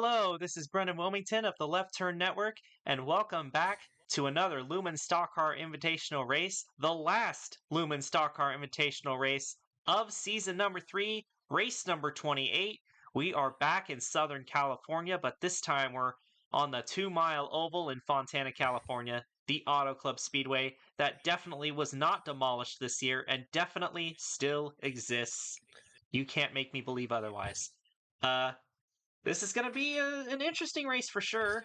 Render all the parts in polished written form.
Hello, this is Brendan Wilmington of the Left Turn Network, and welcome back to another Lumen Stock Car Invitational race, the last Lumen Stock Car Invitational race of season number 3, race number 28. We are back in Southern California, but this time we're on the 2-mile oval in Fontana, California, the Auto Club Speedway that definitely was not demolished this year and definitely still exists. You can't make me believe otherwise. This is going to be an interesting race for sure.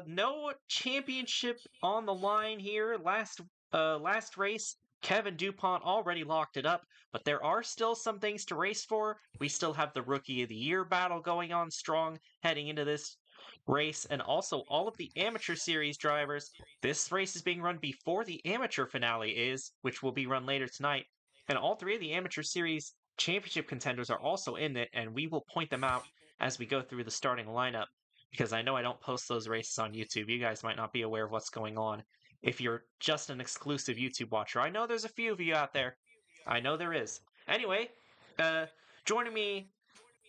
No championship on the line here. Last race, Kevin DuPont already locked it up, but there are still some things to race for. We still have the Rookie of the Year battle going on strong heading into this race, and also all of the Amateur Series drivers. This race is being run before the Amateur finale is, which will be run later tonight. And all three of the Amateur Series championship contenders are also in it, and we will point them out as we go through the starting lineup, because I know I don't post those races on YouTube. You guys might not be aware of what's going on if you're just an exclusive YouTube watcher. I know there's a few of you out there. I know there is. Anyway, joining me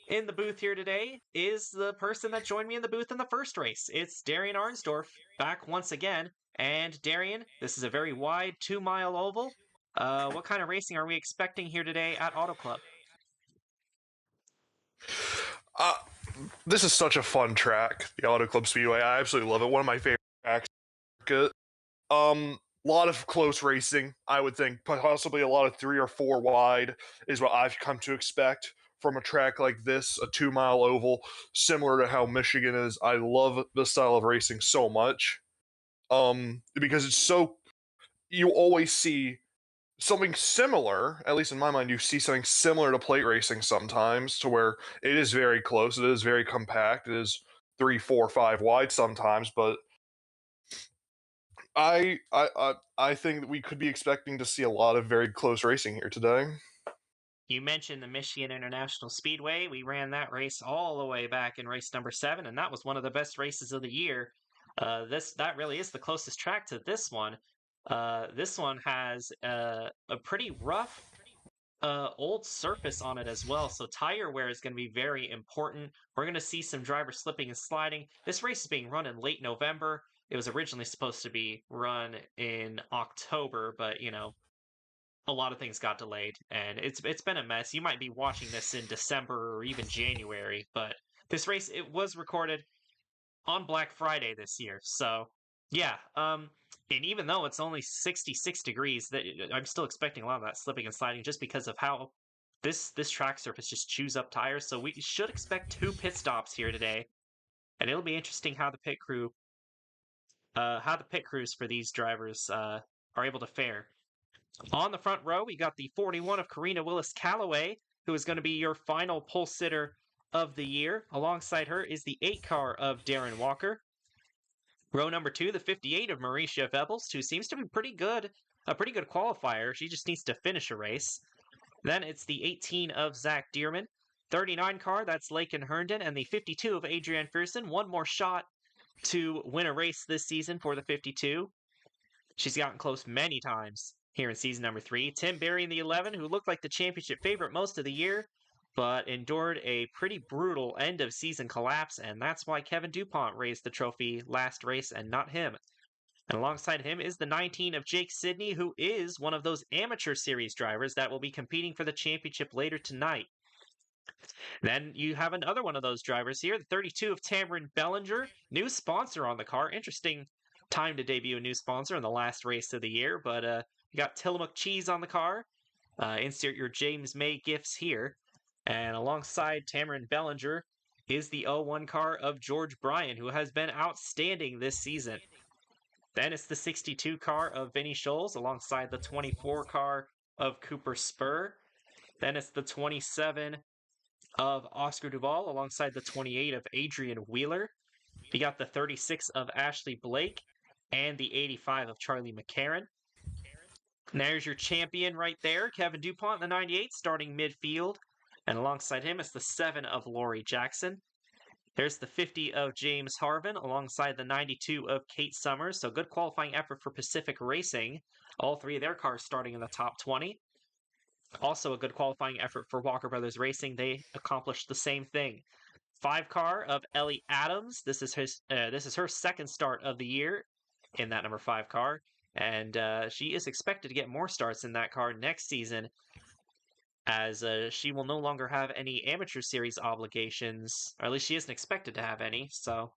in the booth here today is the person that joined me in the booth in the first race. It's Darian Arnsdorf, back once again. And Darian, this is a very wide 2-mile oval. What kind of racing are we expecting here today at Auto Club? This is such a fun track, the Auto Club Speedway. I absolutely love it. One of my favorite tracks. Lot of close racing, I would think. Possibly a lot of 3 or 4 wide is what I've come to expect from a track like this, a 2-mile oval, similar to how Michigan is. I love this style of racing so much. Because it's so, you always see something similar, at least in my mind, you see something similar to plate racing sometimes, to where it is very close, it is very compact, it is 3, 4, 5 wide sometimes, but I think that we could be expecting to see a lot of very close racing here today. You mentioned the Michigan International Speedway. We ran that race all the way back in race number 7, and that was one of the best races of the year. That really is the closest track to this one. This one has a pretty rough old surface on it as well, so tire wear is going to be very important. We're going to see some drivers slipping and sliding. This race is being run in late November. It was originally supposed to be run in October, but a lot of things got delayed, and it's been a mess. You might be watching this in December or even January, but this race, it was recorded on Black Friday this year. So yeah, and even though it's only 66 degrees, that I'm still expecting a lot of that slipping and sliding just because of how this track surface just chews up tires. So we should expect 2 pit stops here today, and it'll be interesting how the pit crews for these drivers are able to fare. On the front row, we got the 41 of Karina Willis Calloway, who is going to be your final pole sitter of the year. Alongside her is the 8 car of Darren Walker. Row number 2, the 58 of Mauricia Vebels, who seems to be a pretty good qualifier. She just needs to finish a race. Then it's the 18 of Zach Dearman. 39 car, that's Laken Herndon, and the 52 of Adrienne Fearson. One more shot to win a race this season for the 52. She's gotten close many times here in season number 3. Tim Berry in the 11, who looked like the championship favorite most of the year, but endured a pretty brutal end-of-season collapse, and that's why Kevin DuPont raised the trophy last race and not him. And alongside him is the 19 of Jake Sidney, who is one of those Amateur Series drivers that will be competing for the championship later tonight. Then you have another one of those drivers here, the 32 of Tamron Bellinger, new sponsor on the car. Interesting time to debut a new sponsor in the last race of the year, but you got Tillamook Cheese on the car. Insert your James May gifts here. And alongside Tamron Bellinger is the 01 car of George Bryan, who has been outstanding this season. Then it's the 62 car of Vinny Scholes alongside the 24 car of Cooper Spur. Then it's the 27 of Oscar Duval alongside the 28 of Adrian Wheeler. You got the 36 of Ashley Blake and the 85 of Charlie McCarran. And there's your champion right there, Kevin DuPont, the 98, starting midfield. And alongside him is the 7 of Laurie Jackson. There's the 50 of James Harvin alongside the 92 of Kate Summers. So good qualifying effort for Pacific Racing. All 3 of their cars starting in the top 20. Also a good qualifying effort for Walker Brothers Racing. They accomplished the same thing. 5 car of Ellie Adams. This is her second start of the year in that number 5 car, and she is expected to get more starts in that car next season, as she will no longer have any amateur series obligations, or at least she isn't expected to have any. So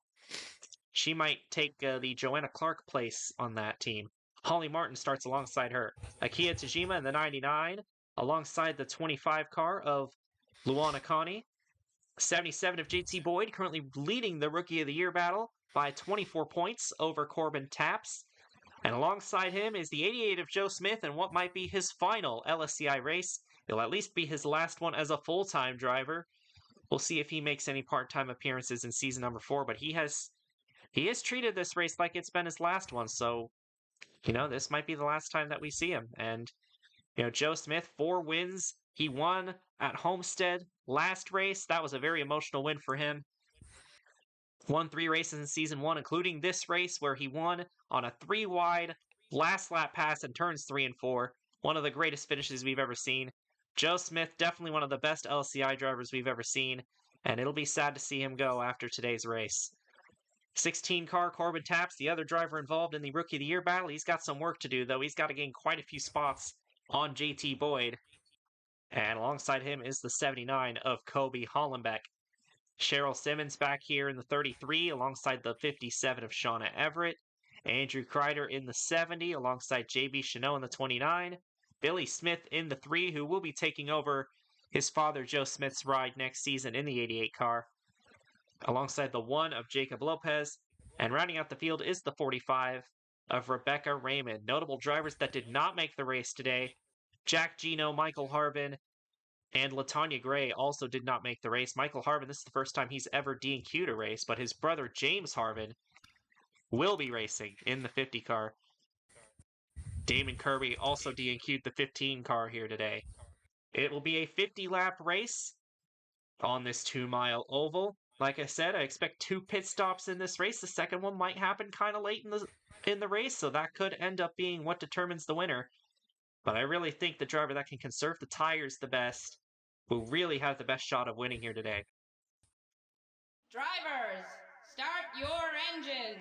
she might take the Joanna Clark place on that team. Holly Martin starts alongside her. Akia Tajima in the 99, alongside the 25 car of Luana Connie. 77 of JT Boyd, currently leading the Rookie of the Year battle by 24 points over Corbin Taps. And alongside him is the 88 of Joe Smith in what might be his final LSCI race. It'll at least be his last one as a full-time driver. We'll see if he makes any part-time appearances in season number 4, but he has treated this race like it's been his last one, so this might be the last time that we see him. And Joe Smith, 4 wins. He won at Homestead last race. That was a very emotional win for him. Won 3 races in season 1, including this race where he won on a 3-wide last lap pass in turns 3 and 4. One of the greatest finishes we've ever seen. Joe Smith, definitely one of the best LCI drivers we've ever seen, and it'll be sad to see him go after today's race. 16 car Corbin Taps, the other driver involved in the Rookie of the Year battle. He's got some work to do, though. He's got to gain quite a few spots on JT Boyd. And alongside him is the 79 of Kobe Hollenbeck. Cheryl Simmons back here in the 33, alongside the 57 of Shauna Everett. Andrew Kreider in the 70, alongside JB Chanot in the 29. Billy Smith in the 3, who will be taking over his father Joe Smith's ride next season in the 88 car. Alongside the 1 of Jacob Lopez. And rounding out the field is the 45 of Rebecca Raymond. Notable drivers that did not make the race today: Jack Gino, Michael Harbin, and LaTanya Gray also did not make the race. Michael Harbin, this is the first time he's ever DNQ'd a race, but his brother James Harbin will be racing in the 50 car. Damon Kirby also DNQ'd the 15 car here today. It will be a 50-lap race on this 2-mile oval. Like I said, I expect 2 pit stops in this race. The second one might happen kind of late in the race, so that could end up being what determines the winner. But I really think the driver that can conserve the tires the best will really have the best shot of winning here today. Drivers, start your engines.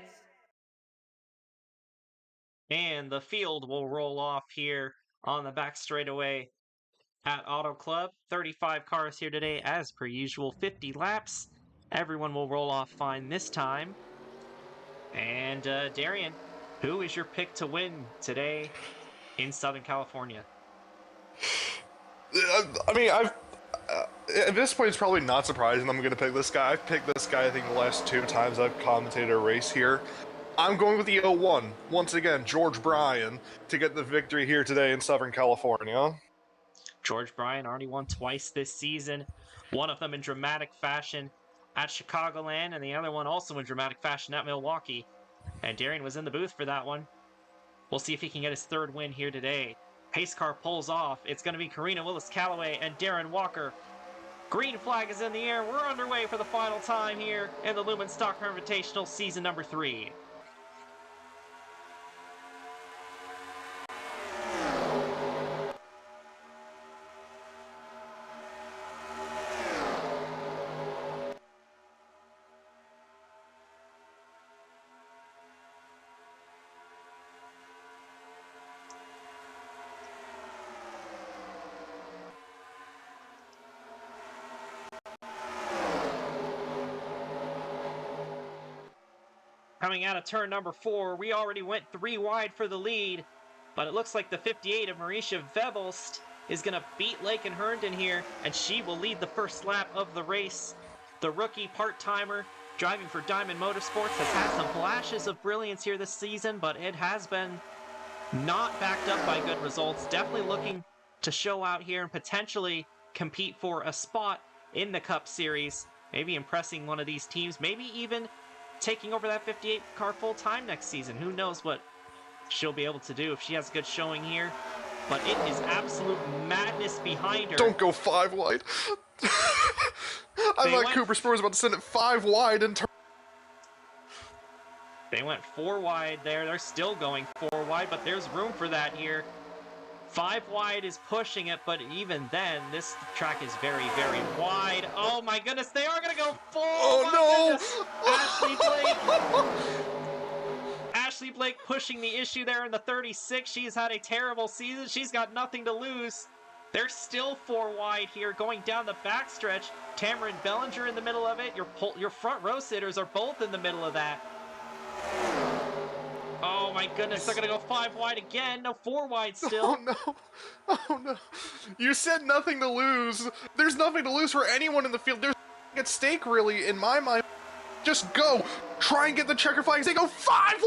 And the field will roll off here on the back straightaway at Auto Club. 35 cars here today as per usual, 50 laps. Everyone will roll off fine this time. And Darian, who is your pick to win today in Southern California? I mean, at this point, it's probably not surprising I'm going to pick this guy. I've picked this guy, I think, the last 2 times I've commentated a race here. I'm going with the 01, once again, George Bryan, to get the victory here today in Southern California. George Bryan already won twice this season, one of them in dramatic fashion at Chicagoland, and the other one also in dramatic fashion at Milwaukee. And Darian was in the booth for that one. We'll see if he can get his 3rd win here today. Pace car pulls off. It's going to be Karina Willis-Callaway and Darren Walker. Green flag is in the air. We're underway for the final time here in the Lumen Stock Car Invitational season number 3. Coming out of turn number 4, we already went 3 wide for the lead, but it looks like the 58 of Marisha Vebelst is going to beat Lakin Herndon here, and she will lead the first lap of the race. The rookie part-timer driving for Diamond Motorsports has had some flashes of brilliance here this season, but it has been not backed up by good results. Definitely looking to show out here and potentially compete for a spot in the Cup Series, maybe impressing one of these teams, maybe even taking over that 58 car full time next season. Who knows what she'll be able to do if she has a good showing here. But it is absolute madness behind her. Don't go 5 wide. I thought Cooper Spur was about to send it 5 wide and turn. They went 4 wide there. They're still going 4 wide, but there's room for that here. 5 wide is pushing it, but even then, this track is very, very wide. Oh my goodness, they are going to go full! Oh my no! goodness. Ashley Blake pushing the issue there in the 36. She's had a terrible season. She's got nothing to lose. They're still 4 wide here going down the backstretch. Tamron Bellinger in the middle of it. Your front row sitters are both in the middle of that. Oh my goodness, they're going to go 5 wide again. No, 4 wide still. Oh no! Oh no! You said nothing to lose. There's nothing to lose for anyone in the field. There's at stake, really, in my mind. Just go! Try and get the checker flags. They go 5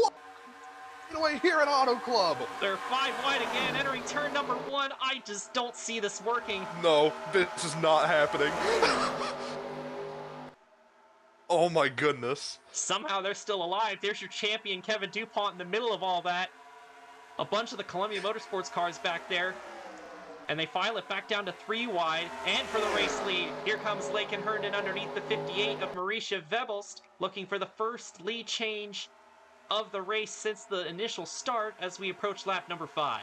away here at Auto Club. They're 5 wide again, entering turn number 1. I just don't see this working. No, this is not happening. Oh my goodness. Somehow they're still alive. There's your champion, Kevin DuPont, in the middle of all that. A bunch of the Columbia Motorsports cars back there. And they file it back down to 3 wide. And for the race lead, here comes Lakin Herndon underneath the 58 of Marisha Webelst, looking for the first lead change of the race since the initial start as we approach lap number 5.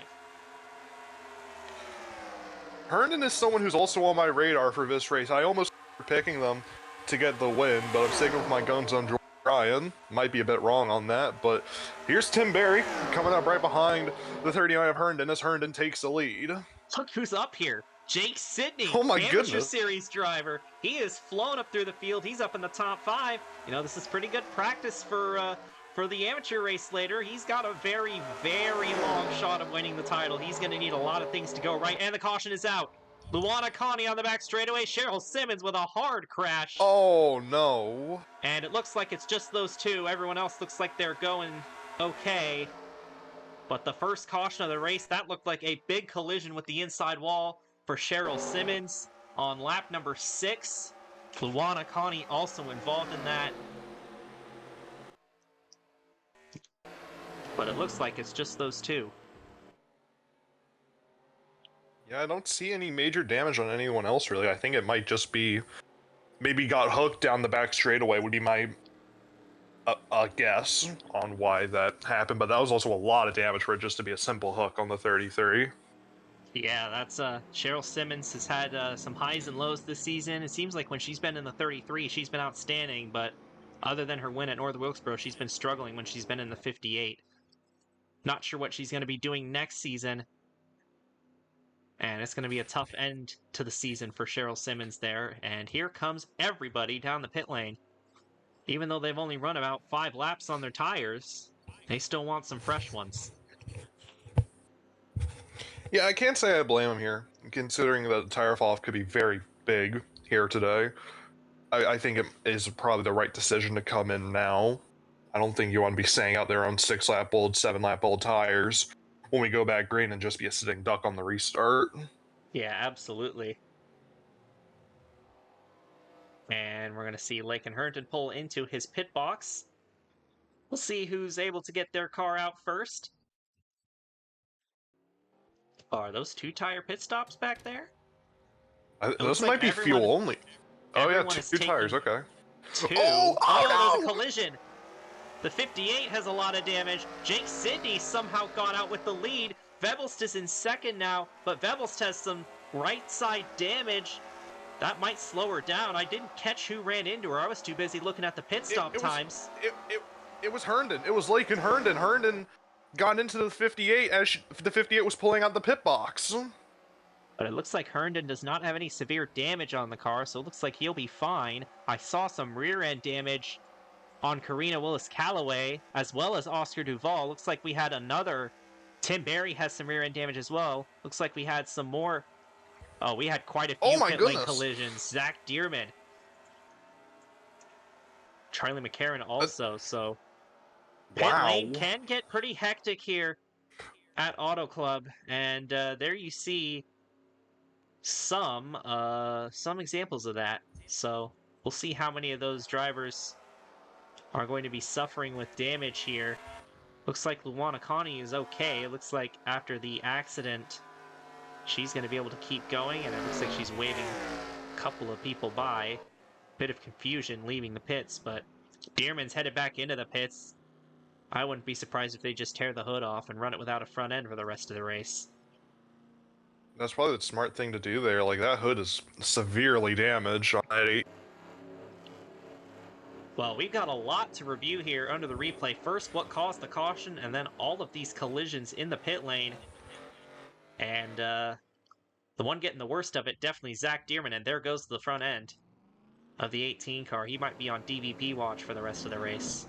Herndon is someone who's also on my radar for this race. I almost picking them to get the win, but I'm sticking with my guns on Ryan. Might be a bit wrong on that, but here's Tim Berry coming up right behind the 39 of Herndon as Herndon takes the lead. Look who's up here. Jake Sidney, Oh my amateur goodness. series driver. He is flown up through the field. He's up in the top 5. You know, this is pretty good practice for the amateur race later. He's got a very, very long shot of winning the title. He's going to need a lot of things to go right, and the caution is out. Luana Connie on the back straightaway. Cheryl Simmons with a hard crash. Oh no. And it looks like it's just those two. Everyone else looks like they're going okay. But the first caution of the race, that looked like a big collision with the inside wall for Cheryl Simmons on lap number 6. Luana Connie also involved in that. But it looks like it's just those two. Yeah, I don't see any major damage on anyone else, really. I think it might just be maybe got hooked down the back straightaway would be my guess on why that happened, but that was also a lot of damage for it just to be a simple hook on the 33. Yeah, that's Cheryl Simmons has had some highs and lows this season. It seems like when she's been in the 33, she's been outstanding, but other than her win at North Wilkesboro, she's been struggling when she's been in the 58. Not sure what she's going to be doing next season. And it's going to be a tough end to the season for Cheryl Simmons there. And here comes everybody down the pit lane. Even though they've only run about 5 laps on their tires, they still want some fresh ones. Yeah, I can't say I blame him here, considering that the tire fall-off could be very big here today. I think it is probably the right decision to come in now. I don't think you want to be staying out there on 6-lap old, 7-lap old tires when we go back green and just be a sitting duck on the restart. Yeah, absolutely. And we're going to see Lakin Herndon pull into his pit box. We'll see who's able to get their car out first. Are those 2-tire pit stops back there? Those might be fuel only. Oh yeah, 2 tires, okay. 2. Oh, no! There's a collision. The 58 has a lot of damage. Jake Sidney somehow got out with the lead. Webelst is in second now, but Webelst has some right side damage. That might slow her down. I didn't catch who ran into her. I was too busy looking at the pit stop times. It was Herndon. It was Lakin Herndon. Herndon got into the 58 as the 58 was pulling out the pit box. But it looks like Herndon does not have any severe damage on the car, so it looks like he'll be fine. I saw some rear end damage on Karina Willis-Callaway, as well as Oscar Duvall. Looks like we had another. Tim Berry has some rear end damage as well. Looks like we had some more. Oh, we had quite a few pit lane collisions. Zach Dearman. Charlie McCarron also, so pit lane can get pretty hectic here at Auto Club, and there you see some examples of that. So we'll see how many of those drivers are going to be suffering with damage here. Looks like Luana Connie is okay. It looks like after the accident, she's going to be able to keep going, and it looks like she's waving a couple of people by. Bit of confusion leaving the pits, but Dearman's headed back into the pits. I wouldn't be surprised if they just tear the hood off and run it without a front end for the rest of the race. That's probably the smart thing to do there. Like, that hood is severely damaged on that 8. Well, we've got a lot to review here under the replay. First, what caused the caution, and then all of these collisions in the pit lane. And the one getting the worst of it, definitely Zach Dearman, and there goes the front end of the 18 car. He might be on DVP watch for the rest of the race.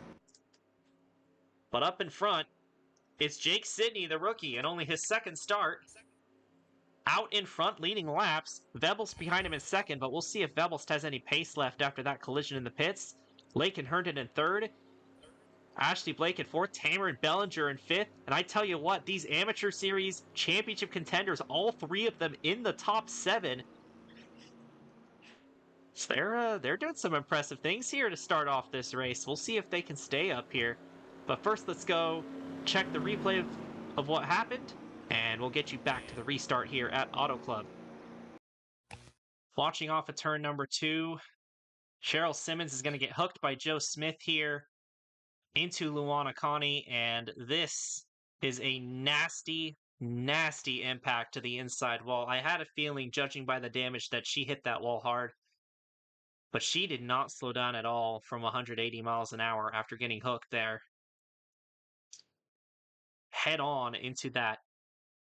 But up in front, it's Jake Sidney, the rookie, and only his second start. Out in front, leading laps. Vebelst behind him in second, but we'll see if Vebelst has any pace left after that collision in the pits. Lake and Herndon in third. Ashley Blake in fourth. Tamer Bellinger in fifth. And I tell you what, these Amateur Series championship contenders, all three of them in the top 7. So they're doing some impressive things here to start off this race. We'll see if they can stay up here. But first, let's go check the replay of what happened, and we'll get you back to the restart here at Auto Club. Launching off at turn number 2, Cheryl Simmons is going to get hooked by Joe Smith here into Luana Connie, and this is a nasty, nasty impact to the inside wall. I had a feeling, judging by the damage, that she hit that wall hard. But she did not slow down at all from 180 miles an hour after getting hooked there. Head on into that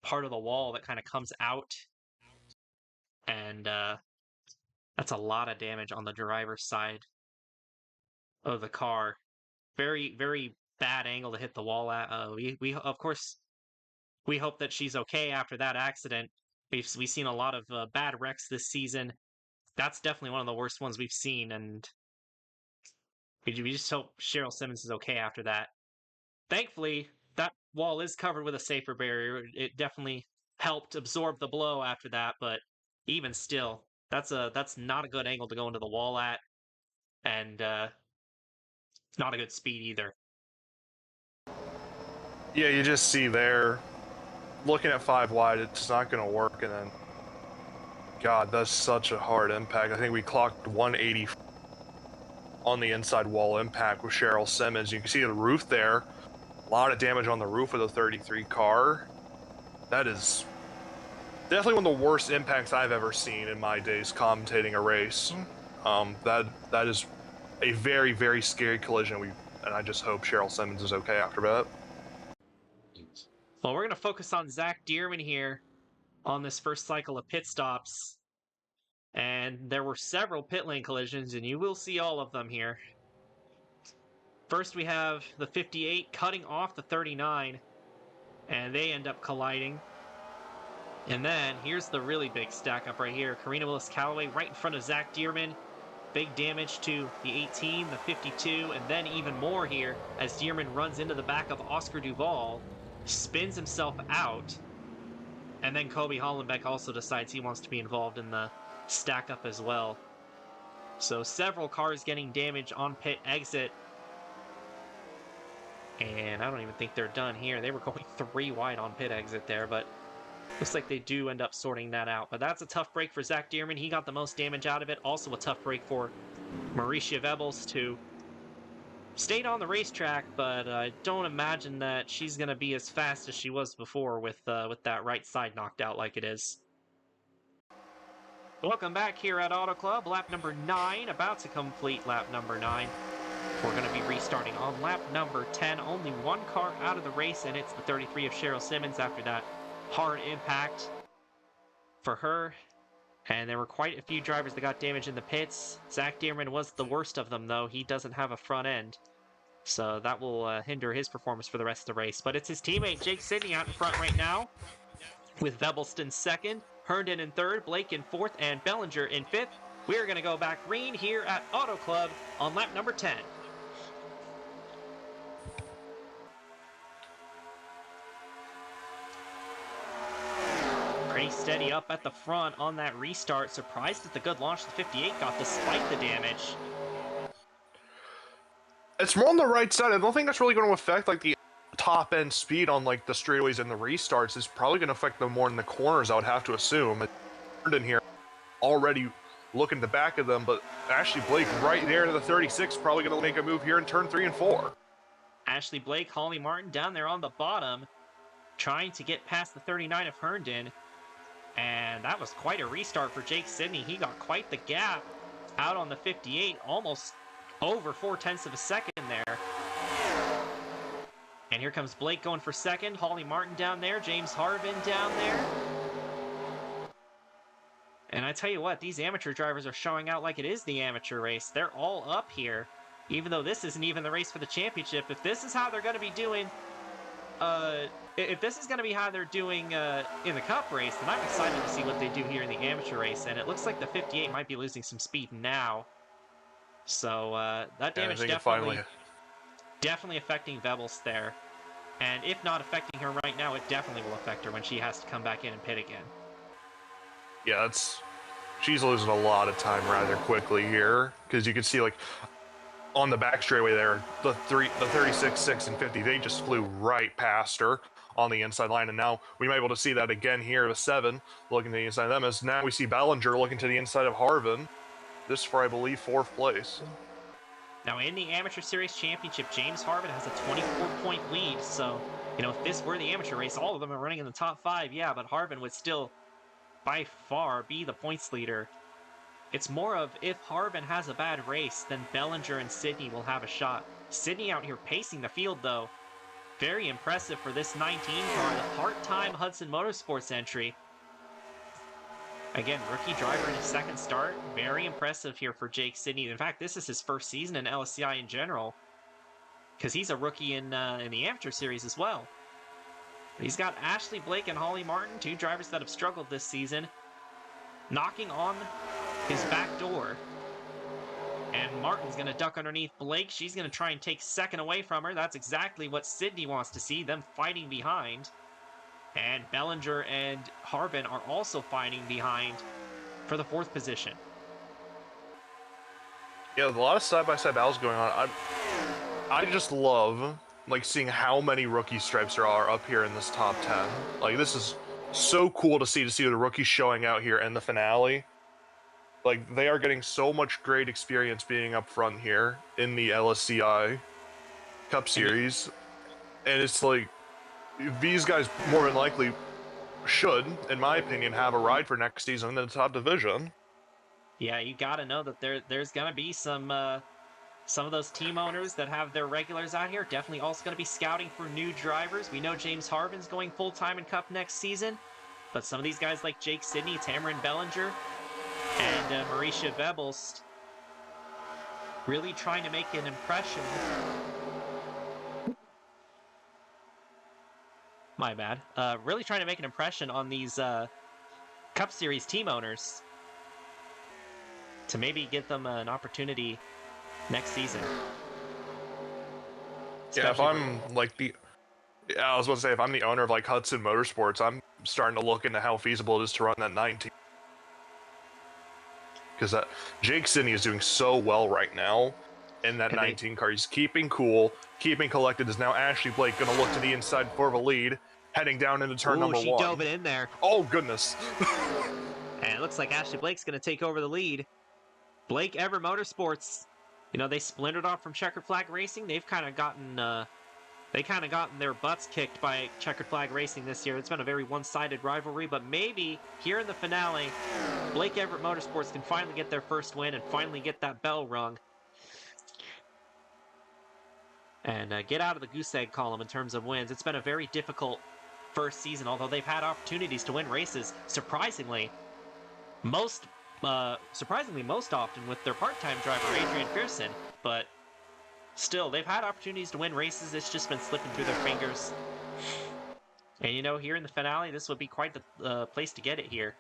part of the wall that kind of comes out. And that's a lot of damage on the driver's side of the car. Very, very bad angle to hit the wall at. We of course, we hope that she's okay after that accident. We've seen a lot of bad wrecks this season. That's definitely one of the worst ones we've seen, and we just hope Cheryl Simmons is okay after that. Thankfully, that wall is covered with a safer barrier. It definitely helped absorb the blow after that, but even still, that's not a good angle to go into the wall at, and not a good speed either. Yeah, you just see there, looking at 5 wide, it's not going to work, and then, God, that's such a hard impact. I think we clocked 180 on the inside wall impact with Cheryl Simmons. You can see the roof there, a lot of damage on the roof of the 33 car. That is definitely one of the worst impacts I've ever seen in my days commentating a race. That is a very, very scary collision, and I just hope Cheryl Simmons is okay after that. Well, we're going to focus on Zach Dearman here on this first cycle of pit stops. And there were several pit lane collisions, and you will see all of them here. First, we have the 58 cutting off the 39, and they end up colliding. And then, here's the really big stack up right here. Karina Willis-Callaway right in front of Zach Dearman. Big damage to the 18, the 52, and then even more here as Dearman runs into the back of Oscar Duvall, spins himself out, and then Kobe Hollenbeck also decides he wants to be involved in the stack up as well. So several cars getting damage on pit exit. And I don't even think they're done here. They were going 3 wide on pit exit there, but looks like they do end up sorting that out. But that's a tough break for Zach Dearman. He got the most damage out of it. Also a tough break for Mauricia Vebelst, who stayed on the racetrack, but I don't imagine that she's going to be as fast as she was before with that right side knocked out like it is. Welcome back here at Auto Club. Lap number 9, about to complete lap number 9. We're going to be restarting on lap number 10. Only one car out of the race, and it's the 33 of Cheryl Simmons after that hard impact for her. And there were quite a few drivers that got damaged in the pits. Zach Dearman was the worst of them, though. He doesn't have a front end, so that will hinder his performance for the rest of the race. But it's his teammate Jake Sidney out in front right now, with Vebelst in second, Herndon in third, Blake in fourth, and Bellinger in fifth. We're going to go back green here at Auto Club on lap number 10. Pretty steady up at the front on that restart. Surprised at the good launch the 58 got despite the damage. It's more on the right side. I don't think that's really going to affect like the top end speed on like the straightaways and the restarts. It's probably going to affect them more in the corners, I would have to assume. In here already looking at the back of them, but Ashley Blake right there to the 36, probably going to make a move here in turn 3 and 4. Ashley Blake, Holly Martin down there on the bottom, trying to get past the 39 of Herndon. And that was quite a restart for Jake Sidney. He got quite the gap out on the 58, almost over 4/10 of a second there. And here comes Blake going for second. Holly Martin down there. James Harvin down there. And I tell you what, these amateur drivers are showing out like it is the amateur race. They're all up here, even though this isn't even the race for the championship. If this is how they're going to be doing, if this is going to be how they're doing in the Cup race, then I'm excited to see what they do here in the amateur race. And it looks like the 58 might be losing some speed now. So that damage definitely affecting Vebels there. And if not affecting her right now, it definitely will affect her when she has to come back in and pit again. Yeah, she's losing a lot of time rather quickly here, because you can see, like, on the back straightaway there, the 36, 6, and 50, they just flew right past her on the inside line, and now we might be able to see that again here with 7 looking to the inside of them, as now we see Ballinger looking to the inside of Harvin, this for, I believe, 4th place. Now, in the Amateur Series Championship, James Harvin has a 24-point lead, so, you know, if this were the amateur race, all of them are running in the top 5, yeah, but Harvin would still, by far, be the points leader. It's more of, if Harvin has a bad race, then Bellinger and Sydney will have a shot. Sydney out here pacing the field, though. Very impressive for this 19 car, the part-time Hudson Motorsports entry. Again, rookie driver in his second start. Very impressive here for Jake Sidney. In fact, this is his first season in LSCI in general, because he's a rookie in the Amateur Series as well. He's got Ashley Blake and Holly Martin, 2 drivers that have struggled this season, knocking on his back door. And Martin's going to duck underneath Blake. She's going to try and take second away from her. That's exactly what Sydney wants to see, them fighting behind. And Bellinger and Harvin are also fighting behind for the 4th position. Yeah, a lot of side-by-side battles going on. I just love, like, seeing how many rookie stripes there are up here in this top 10. Like, this is so cool to see the rookies showing out here in the finale. Like, they are getting so much great experience being up front here in the LSCI Cup Series. And it's like, these guys more than likely should, in my opinion, have a ride for next season in the top division. Yeah, you got to know that there's going to be some of those team owners that have their regulars out here definitely also going to be scouting for new drivers. We know James Harvin's going full-time in Cup next season, but some of these guys like Jake Sidney, Tamarin Bellinger, and Marisha Vebels really trying to make an impression. My bad. Really trying to make an impression on these Cup Series team owners to maybe give them an opportunity next season. Yeah, if I'm like I was about to say, if I'm the owner of like Hudson Motorsports, I'm starting to look into how feasible it is to run that 19. Because that Jake Sidney is doing so well right now in that 19 car. He's keeping cool, keeping collected. Is now Ashley Blake going to look to the inside for the lead, heading down into turn number 1. She dove it in there. Oh, goodness. And it looks like Ashley Blake's going to take over the lead. Blake Ever Motorsports, you know, they splintered off from Checkered Flag Racing. They've kind of gotten their butts kicked by Checkered Flag Racing this year. It's been a very one-sided rivalry, but maybe here in the finale, Blake Everett Motorsports can finally get their first win and finally get that bell rung and get out of the goose egg column in terms of wins. It's been a very difficult first season, although they've had opportunities to win races, surprisingly most often with their part-time driver, Adrian Pearson, but still, they've had opportunities to win races. It's just been slipping through their fingers. And, you know, here in the finale, this would be quite the place to get it here.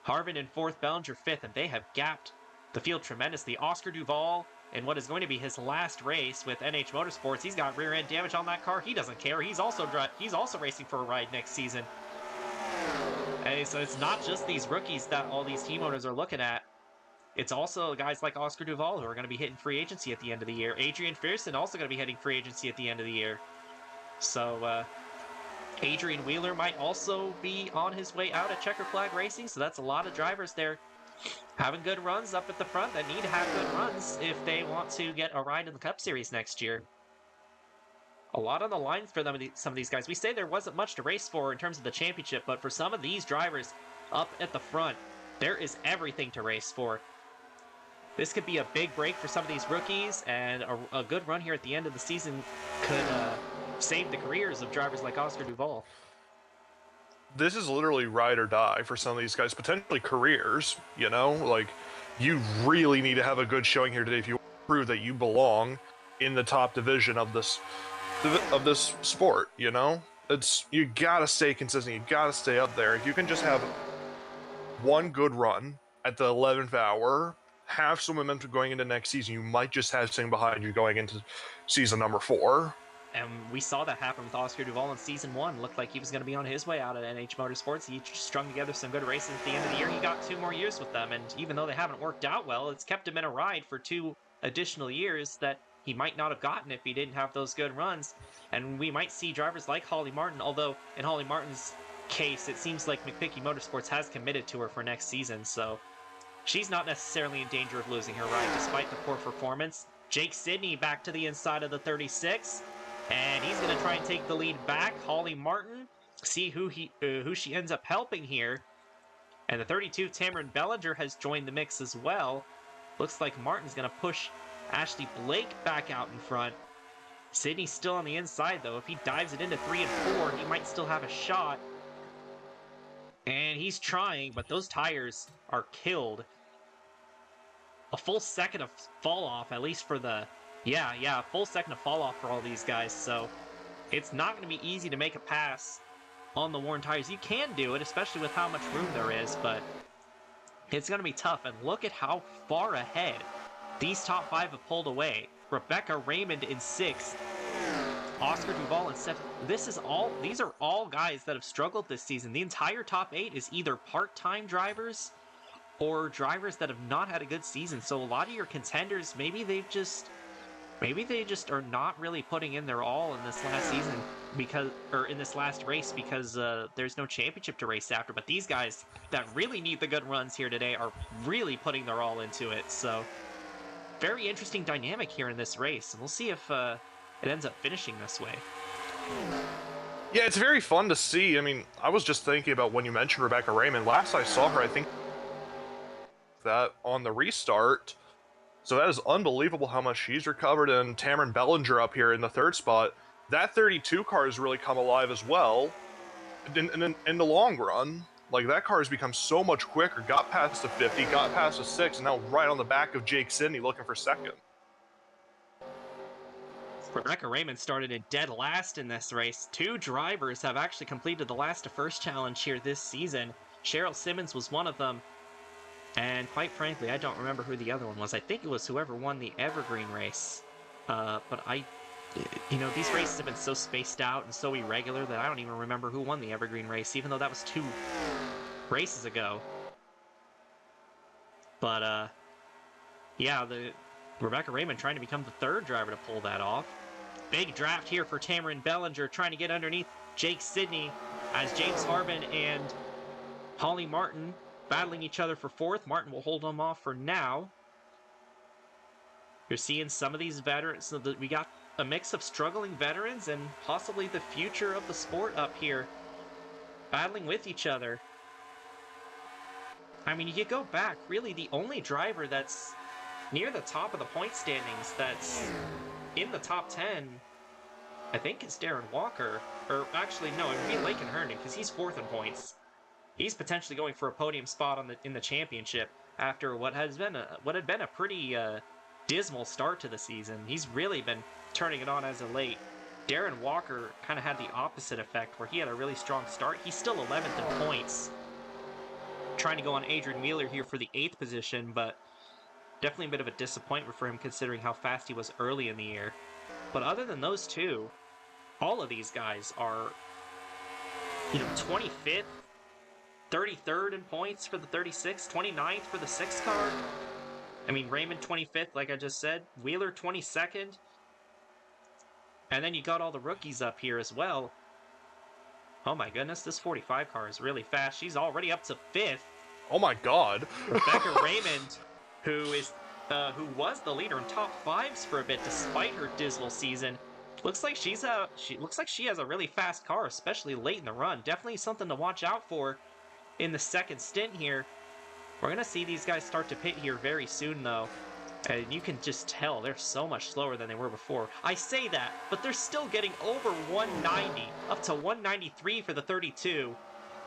Harvin in 4th, Bellinger 5th, and they have gapped the field tremendously. Oscar Duvall, in what is going to be his last race with NH Motorsports, he's got rear-end damage on that car. He doesn't care. He's also racing for a ride next season. Hey, so it's not just these rookies that all these team owners are looking at. It's also guys like Oscar Duvall who are going to be hitting free agency at the end of the year. Adrian Pearson also going to be hitting free agency at the end of the year. So Adrian Wheeler might also be on his way out at Checkered Flag Racing. So that's a lot of drivers there having good runs up at the front that need to have good runs if they want to get a ride in the Cup Series next year. A lot on the lines for some of these guys. We say there wasn't much to race for in terms of the championship, but for some of these drivers, up at the front. There is everything to race for. This could be a big break for some of these rookies, and a good run here at the end of the season could save the careers of drivers like Oscar Duval. This is literally ride or die for some of these guys, potentially careers, you know? Like, you really need to have a good showing here today if you want to prove that you belong in the top division of this sport, you know? You gotta stay consistent, you gotta stay up there. If you can just have one good run at the 11th hour, have some momentum going into next season, you might just have something behind you going into season number 4. And we saw that happen with Oscar Duval in season 1. Looked like he was going to be on his way out at NH Motorsports. He strung together some good races at the end of the year. He got 2 more years with them, and even though they haven't worked out well, it's kept him in a ride for 2 additional years that he might not have gotten if he didn't have those good runs. And we might see drivers like Holly Martin, although in Holly Martin's case, it seems like McPicky Motorsports has committed to her for next season, so she's not necessarily in danger of losing her ride despite the poor performance. Jake Sidney back to the inside of the 36. And he's going to try and take the lead back. Holly Martin, see who she ends up helping here. And the 32, Tamron Bellinger, has joined the mix as well. Looks like Martin's going to push Ashley Blake back out in front. Sydney's still on the inside, though. If he dives it into 3 and 4, he might still have a shot. And he's trying, but those tires are killed. A full second of fall off, at least for the... Yeah, a full second of fall off for all these guys, so it's not going to be easy to make a pass on the worn tires. You can do it, especially with how much room there is, but it's going to be tough. And look at how far ahead these top 5 have pulled away. Rebecca Raymond in 6th, Oscar Duval in 7th. These are all guys that have struggled this season. The entire top 8 is either part-time drivers or drivers that have not had a good season. So a lot of your contenders, maybe they just are not really putting in their all in this last season in this last race because there's no championship to race after. But these guys that really need the good runs here today are really putting their all into it. So very interesting dynamic here in this race. And we'll see if it ends up finishing this way. Yeah, it's very fun to see. I mean, I was just thinking about when you mentioned Rebecca Raymond. Last I saw her, I think that on the restart. So that is unbelievable how much she's recovered. And Tamron Bellinger up here in the 3rd spot. That 32 car has really come alive as well. In the long run, like, that car has become so much quicker. Got past the 50, got past the 6, and now right on the back of Jake Sidney looking for 2nd. Rebecca Raymond started in dead last in this race. 2 drivers have actually completed the last to first challenge here this season. Cheryl Simmons was one of them. And quite frankly, I don't remember who the other one was. I think it was whoever won the Evergreen race. But these races have been so spaced out and so irregular that I don't even remember who won the Evergreen race, even though that was 2 races ago. But, the Rebecca Raymond trying to become the 3rd driver to pull that off. Big draft here for Tamron Bellinger, trying to get underneath Jake Sidney as James Harbin and Holly Martin battling each other for 4th. Martin will hold them off for now. You're seeing some of these veterans. So we got a mix of struggling veterans and possibly the future of the sport up here battling with each other. I mean, you go back, really the only driver that's near the top of the point standings that's in the top 10, I think, is Darren Walker. Or actually, no, it would be Laken Herndon because he's 4th in points. He's potentially going for a podium spot in the championship after what had been a pretty dismal start to the season. He's really been turning it on as of late. Darren Walker kind of had the opposite effect, where he had a really strong start. He's still 11th in points, trying to go on Adrian Wheeler here for the 8th position, but definitely a bit of a disappointment for him considering how fast he was early in the year. But other than those 2, all of these guys are 25th, 33rd in points for the 36, 29th for the 6 car. I mean, Raymond 25th, like I just said. Wheeler 22nd. And then you got all the rookies up here as well. Oh my goodness, this 45 car is really fast. She's already up to 5th. Oh my god. Rebecca Raymond, who was the leader in top 5s for a bit despite her dismal season. Looks like she has a really fast car, especially late in the run. Definitely something to watch out for in the second stint here. We're going to see these guys start to pit here very soon, though. And you can just tell they're so much slower than they were before. I say that, but they're still getting over 190, up to 193 for the 32,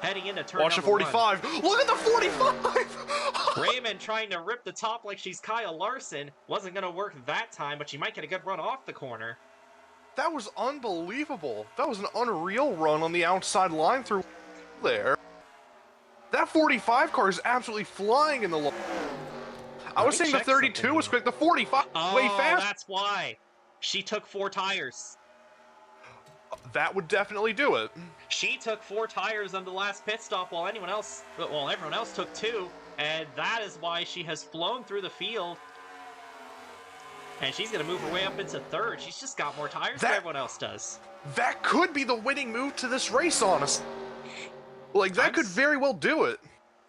heading into turn Watch the number 45. Look at the 45! Raymond trying to rip the top like she's Kyle Larson. Wasn't going to work that time, but she might get a good run off the corner. That was unbelievable. That was an unreal run on the outside line through there. That 45 car is absolutely flying in the line. I was saying the 32 was quick, the 45 way fast. That's why. She took 4 tires. That would definitely do it. She took 4 tires on the last pit stop while everyone else took 2, and that is why she has flown through the field. And she's going to move her way up into 3rd. She's just got more tires than everyone else does. That could be the winning move to this race, honestly. Like, that could very well do it.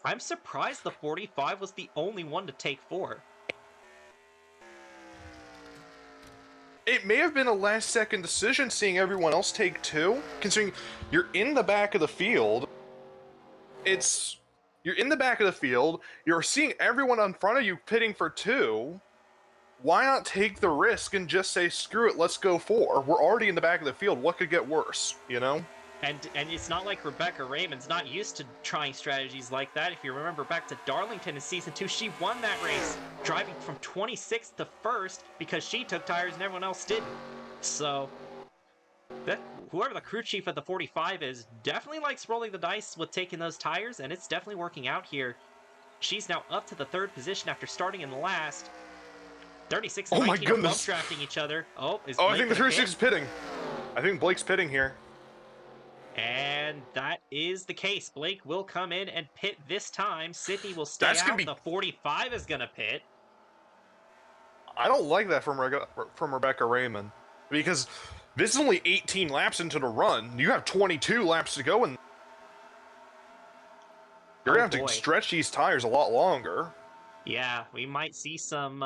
I'm surprised the 45 was the only one to take 4. It may have been a last-second decision seeing everyone else take 2, considering you're in the back of the field. You're in the back of the field, you're seeing everyone in front of you pitting for 2. Why not take the risk and just say, screw it, let's go 4. We're already in the back of the field, what could get worse, you know? And it's not like Rebecca Raymond's not used to trying strategies like that. If you remember back to Darlington in Season 2, she won that race, driving from 26th to 1st because she took tires and everyone else didn't. So, whoever the crew chief of the 45 is definitely likes rolling the dice with taking those tires, and it's definitely working out here. She's now up to the 3rd position after starting in last. 36 and 19 are bump drafting each other. I think the 36 is pitting. I think Blake's pitting here. And that is the case. Blake will come in and pit this time. Sydney will stay out. The 45 is going to pit. I don't like that from Rebecca Raymond. Because this is only 18 laps into the run. You have 22 laps to go, and you're going to have to stretch these tires a lot longer. Yeah, we might see some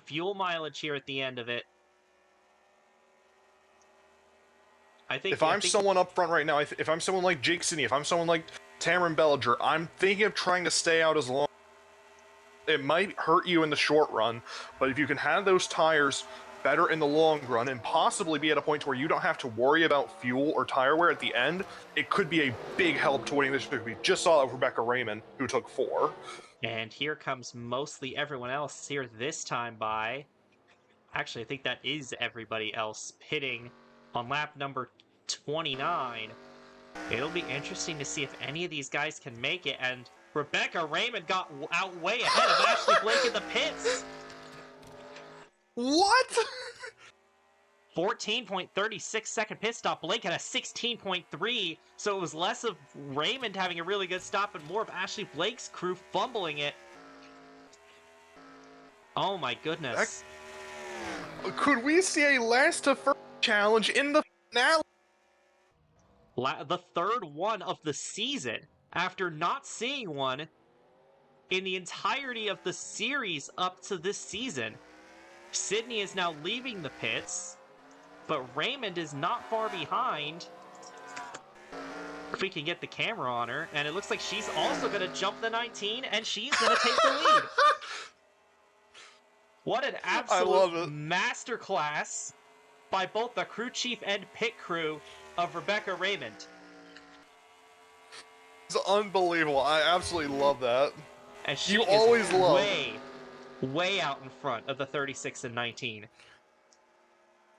fuel mileage here at the end of it. If I'm someone up front right now, if I'm someone like Jake Sidney, if I'm someone like Tamron Bellinger, I'm thinking of trying to stay out as long. It might hurt you in the short run, but if you can have those tires better in the long run and possibly be at a point where you don't have to worry about fuel or tire wear at the end, it could be a big help to winning this victory. We just saw that with Rebecca Raymond, who took 4. And here comes mostly everyone else here this time by... Actually, I think that is everybody else pitting on lap number 29. It'll be interesting to see if any of these guys can make it, and Rebecca Raymond got out way ahead of Ashley Blake in the pits. What? 14.36 second pit stop. Blake had a 16.3, so it was less of Raymond having a really good stop and more of Ashley Blake's crew fumbling it. Oh my goodness. Could we see a last to first challenge in the finale? The 3rd one of the season, after not seeing one in the entirety of the series up to this season. Sydney is now leaving the pits, but Raymond is not far behind. If we can get the camera on her, and it looks like she's also going to jump the 19, and she's going to take the lead. What an absolute masterclass by both the crew chief and pit crew of Rebecca Raymond. It's unbelievable. I absolutely love that. And she is way out in front of the 36 and 19.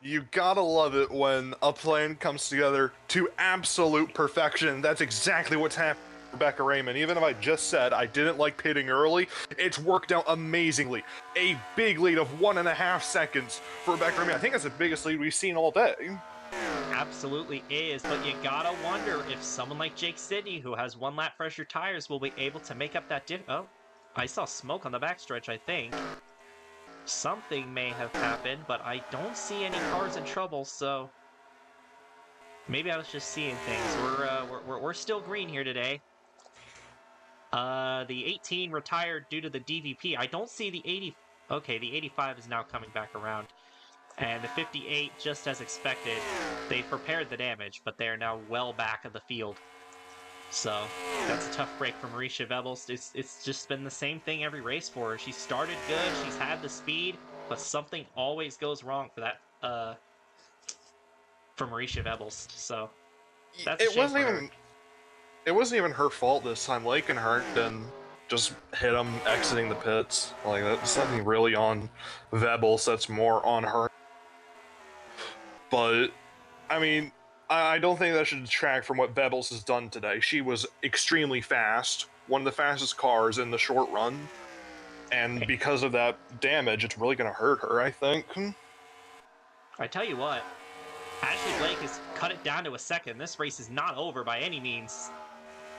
You gotta love it when a plan comes together to absolute perfection. That's exactly what's happening with Rebecca Raymond. Even if I just said I didn't like pitting early, it's worked out amazingly. A big lead of 1.5 seconds for Rebecca Raymond. I think that's the biggest lead we've seen all day. Absolutely is, but you gotta wonder if someone like Jake Sidney, who has 1 lap fresher tires, will be able to make up that Oh, I saw smoke on the backstretch, I think. Something may have happened, but I don't see any cars in trouble, so... Maybe I was just seeing things. We're still green here today. The 18 retired due to the DVP. I don't see the 80... Okay, the 85 is now coming back around. And the 58, just as expected, they prepared the damage, but they are now well back of the field. So that's a tough break for Marisha Vebels. It's just been the same thing every race for her. She started good, she's had the speed, but something always goes wrong for that for Marisha Vebels. So that's a shame for her. It wasn't even her fault this time. Lakenhart then just hit him exiting the pits. Like, that's nothing really on Vebels, that's more on her. But, I mean, I don't think that should detract from what Vebels has done today. She was extremely fast, one of the fastest cars in the short run, and because of that damage, it's really going to hurt her, I think. I tell you what, Ashley Blake has cut it down to a second. This race is not over by any means.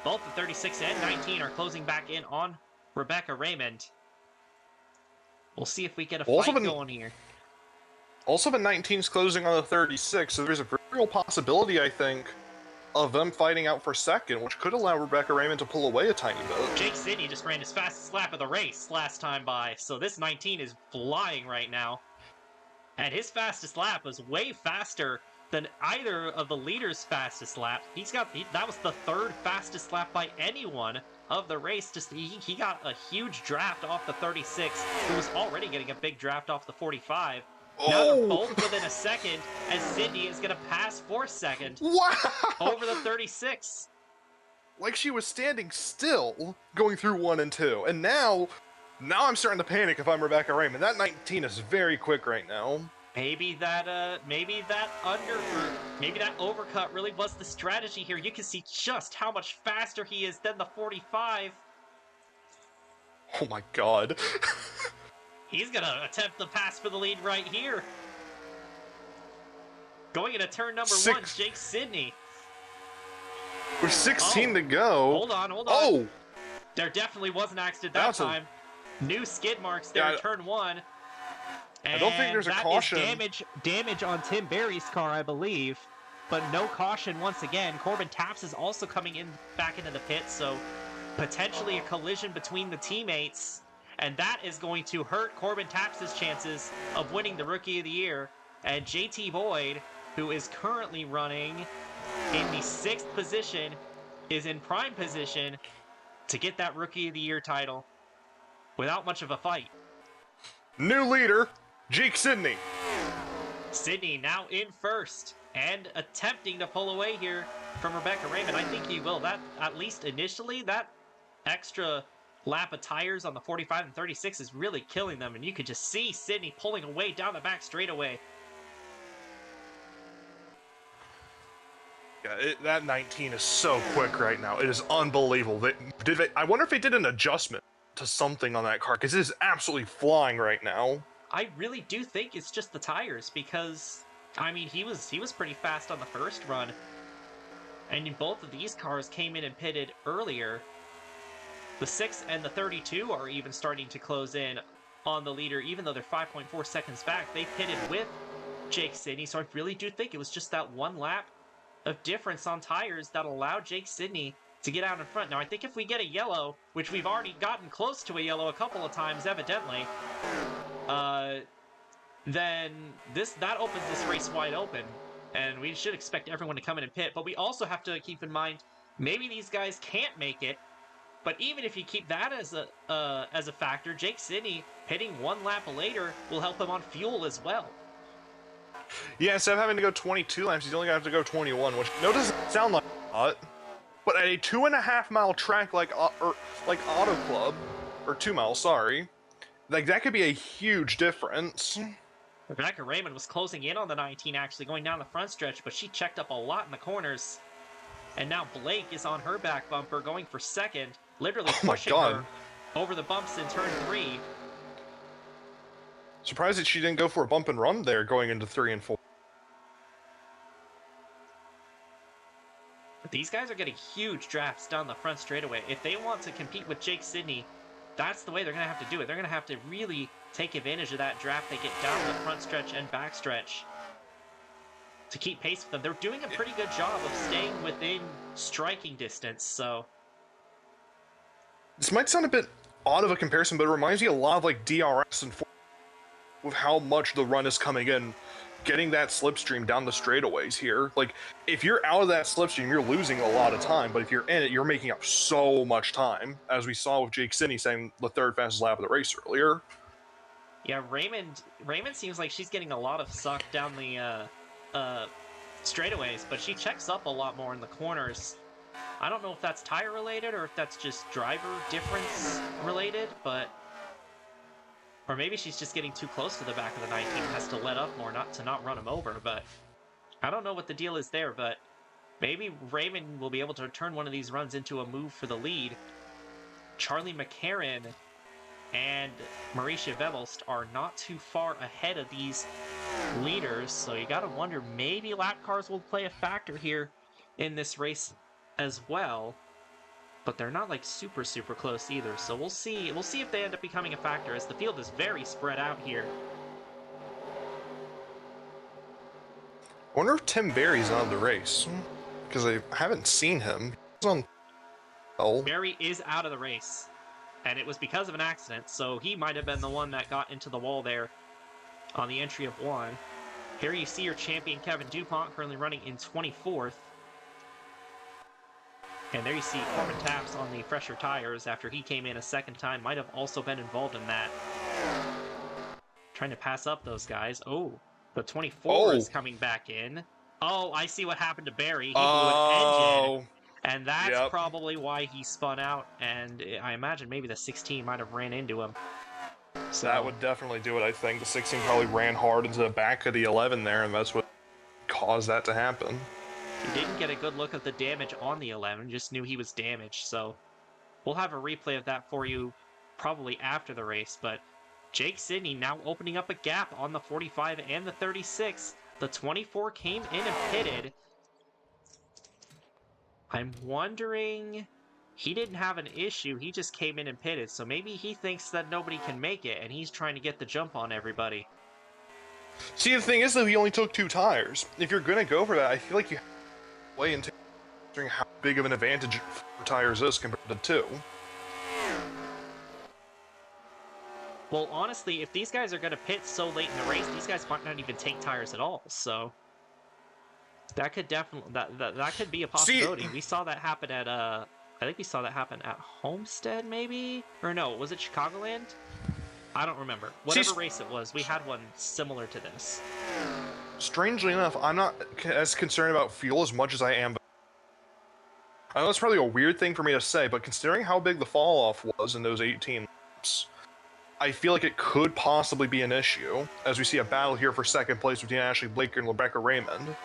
Both the 36 and 19 are closing back in on Rebecca Raymond. We'll see if we get a fight going here. Also, the 19's closing on the 36, so there's a real possibility, I think, of them fighting out for second, which could allow Rebecca Raymond to pull away a tiny bit. Jake Sidney just ran his fastest lap of the race last time by, so this 19 is flying right now. And his fastest lap was way faster than either of the leaders' fastest lap. That was the third fastest lap by anyone of the race. He got a huge draft off the 36, who was already getting a big draft off the 45. Oh. Now they're both within a second, as Sydney is going to pass for second. Wow! Over the 36. Like she was standing still going through 1 and 2, and now I'm starting to panic if I'm Rebecca Raymond. That 19 is very quick right now. Maybe that overcut really was the strategy here. You can see just how much faster he is than the 45. Oh my god. He's gonna attempt the pass for the lead right here. Going into turn number 1, Jake Sidney. With 16 to go. Hold on. Oh! There definitely was an accident that time. New skid marks there in turn 1. And I don't think there's a caution. Damage on Tim Berry's car, I believe. But no caution once again. Corbin Taps is also coming back into the pit, so potentially a collision between the teammates. And that is going to hurt Corbin Taps' chances of winning the Rookie of the Year. And JT Boyd, who is currently running in the 6th position, is in prime position to get that Rookie of the Year title without much of a fight. New leader, Jake Sidney. Sidney now in first and attempting to pull away here from Rebecca Raymond. I think he will. That, at least initially, that extra lap of tires on the 45 and 36 is really killing them, and you could just see Sidney pulling away down the back straightaway. Yeah, that 19 is so quick right now. It is unbelievable. I wonder if they did an adjustment to something on that car, because it is absolutely flying right now. I really do think it's just the tires, because I mean he was pretty fast on the first run, and both of these cars came in and pitted earlier. The 6 and the 32 are even starting to close in on the leader, even though they're 5.4 seconds back. They pitted with Jake Sidney, so I really do think it was just that one lap of difference on tires that allowed Jake Sidney to get out in front. Now, I think if we get a yellow, which we've already gotten close to a yellow a couple of times, evidently, then that opens this race wide open, and we should expect everyone to come in and pit. But we also have to keep in mind, maybe these guys can't make it, but even if you keep that as a factor, Jake Sidney pitting one lap later will help him on fuel as well. Yeah, instead of having to go 22 laps, he's only going to have to go 21, which doesn't sound like a lot. But at a 2.5 mile track like Auto Club, or 2 miles, sorry, like that could be a huge difference. Rebecca Raymond was closing in on the 19, actually going down the front stretch, but she checked up a lot in the corners. And now Blake is on her back bumper, going for second, literally pushing her over the bumps in turn 3. Surprised that she didn't go for a bump and run there going into 3 and 4. But these guys are getting huge drafts down the front straightaway. If they want to compete with Jake Sidney, that's the way they're going to have to do it. They're going to have to really take advantage of that draft they get down the front stretch and back stretch to keep pace with them. They're doing a pretty good job of staying within striking distance, so... This might sound a bit odd of a comparison, but it reminds me a lot of like DRS and with how much the run is coming in getting that slipstream down the straightaways here. Like, if you're out of that slipstream, you're losing a lot of time, but if you're in it, you're making up so much time, as we saw with Jake Sidney saying the third fastest lap of the race earlier. Yeah, Raymond seems like she's getting a lot of suck down the straightaways, but she checks up a lot more in the corners. I don't know if that's tire related or if that's just driver difference related, but or maybe she's just getting too close to the back of the 19 and has to let up more not to not run him over, but I don't know what the deal is there, but maybe Raymond will be able to turn one of these runs into a move for the lead. Charlie McCarran and Mauricia Velost are not too far ahead of these leaders, so you gotta wonder, maybe lap cars will play a factor here in this race as well. But they're not like super close either, so we'll see if they end up becoming a factor, as the field is very spread out here. I wonder if Tim Berry's out of the race, because I haven't seen him. He's on. Oh, Berry is out of the race, and it was because of an accident, so he might have been the one that got into the wall there on the entry of 1. Here you see your champion Kevin DuPont currently running in 24th. And there you see Corbin Taps on the fresher tires after he came in a second time. Might have also been involved in that. Trying to pass up those guys. Oh, the 24 is coming back in. Oh, I see what happened to Barry. He blew an engine. And that's probably why he spun out. And I imagine maybe the 16 might have ran into him. So that would definitely do it, I think. The 16 probably ran hard into the back of the 11 there, and that's what caused that to happen. He didn't get a good look at the damage on the 11, just knew he was damaged, so we'll have a replay of that for you probably after the race, but Jake Sidney now opening up a gap on the 45 and the 36. The 24 came in and pitted. I'm wondering, he didn't have an issue, he just came in and pitted, so maybe he thinks that nobody can make it, and he's trying to get the jump on everybody. See, the thing is, though, he only took 2 tires. If you're going to go for that, I feel like you play into how big of an advantage for tires is compared to 2. Well, honestly, if these guys are going to pit so late in the race, these guys might not even take tires at all, so that could definitely that could be a possibility. We saw that happen at I think we saw that happen at Homestead, maybe? Or no, was it Chicagoland? I don't remember. Whatever race it was, we had one similar to this. Strangely enough, I'm not as concerned about fuel as much as I am. I know it's probably a weird thing for me to say, but considering how big the fall-off was in those 18 laps, I feel like it could possibly be an issue, as we see a battle here for second place between Ashley Blake and Rebecca Raymond.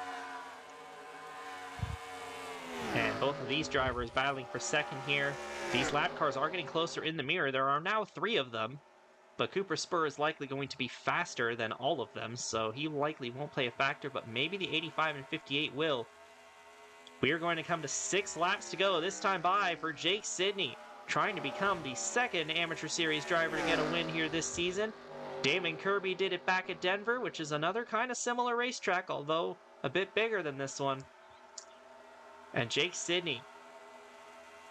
And both of these drivers battling for second here. These lap cars are getting closer in the mirror. There are now 3 of them. But Cooper Spur is likely going to be faster than all of them, so he likely won't play a factor, but maybe the 85 and 58 will. We are going to come to 6 laps to go, this time by for Jake Sidney, trying to become the second Amateur Series driver to get a win here this season. Damon Kirby did it back at Denver, which is another kind of similar racetrack, although a bit bigger than this one. And Jake Sidney